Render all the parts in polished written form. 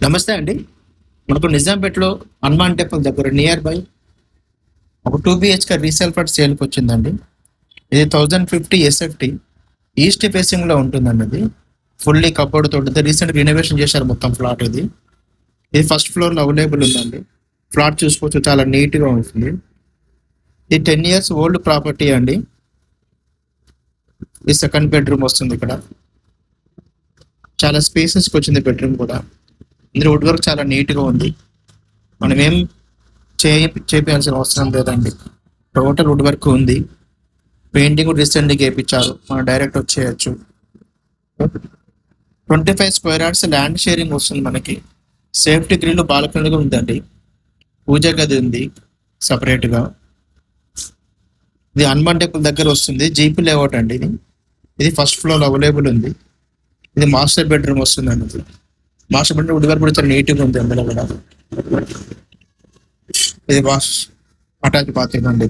నమస్తే అండి. మనకు నిజాంపేటలో హనుమాన్ టెంపుల్ దగ్గర నియర్ బై ఒక 2 బిహెచ్కే రీసేల్ ఫ్లాట్ సేల్కి వచ్చిందండి. ఇది 1050 ఎస్ఎఫ్టీ ఈస్ట్ ఫేసింగ్ లో ఉంటుందండి. ఇది ఫుల్లీ కబోర్డ్ తోటి రీసెంట్ రినోవేషన్ చేశారు మొత్తం ఫ్లాట్. ఇది ఫస్ట్ ఫ్లోర్ లో అవైలబుల్ ఉందండి. ఫ్లాట్ చూసుకోవచ్చు, చాలా నీట్ గా ఉంటుంది. ఇది 10 years ఓల్డ్ ప్రాపర్టీ అండి. ఇది సెకండ్ బెడ్రూమ్ వస్తుంది. ఇక్కడ చాలా స్పేసెస్ వచ్చింది బెడ్రూమ్ కూడా. ఇందులో వుడ్ వర్క్ చాలా నీట్ గా ఉంది. మనం ఏం చేయాల్సిన అవసరం లేదండి. టోటల్ వుడ్ వర్క్ ఉంది. పెయింటింగ్ రీసెంట్గా వేయించారు. మనం డైరెక్ట్ వచ్చేయచ్చు. 25 square yards ల్యాండ్ షేరింగ్ వస్తుంది మనకి. సేఫ్టీ గ్రిల్ బాల్కనీగా ఉందండి. పూజ గది ఉంది సపరేట్ గా. ఇది హనుమాన్ టెంపుల్ దగ్గర వస్తుంది. జీపీ లేఅవుట్ అండి. ఇది ఫస్ట్ ఫ్లోర్ అవైలబుల్ ఉంది. ఇది మాస్టర్ బెడ్రూమ్ వస్తుంది అండి. మాస్టర్ బెడ్రూమ్ వుడ్ వర్క్ కూడా చాలా నీట్గా ఉంది. అందులో కూడా ఇది వాష్ అటాచ్ బాత్రూమ్ అండి.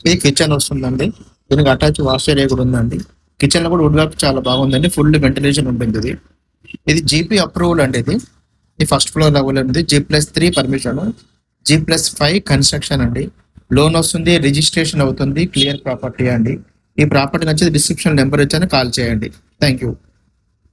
ఇది కిచెన్ వస్తుందండి. దీనికి అటాచ్ వాష్ ఏరియా కూడా ఉందండి. కిచెన్ లో కూడా వుడ్ వర్క్ చాలా బాగుందండి. ఫుల్ వెంటిలేషన్ ఉంటుంది. ఇది జీపీ అప్రూవల్ అండి. ఇది ఫస్ట్ ఫ్లోర్ లెవెల్ ఉంది. G+3 పర్మిషన్, G+5 కన్స్ట్రక్షన్ అండి. లోన్ వస్తుంది, రిజిస్ట్రేషన్ అవుతుంది. క్లియర్ ప్రాపర్టీ అండి. ఈ ప్రాపర్టీ నచ్చితే డిస్క్రిప్షన్ నెంబర్ ఇచ్చాను, కాల్ చేయండి. Thank you.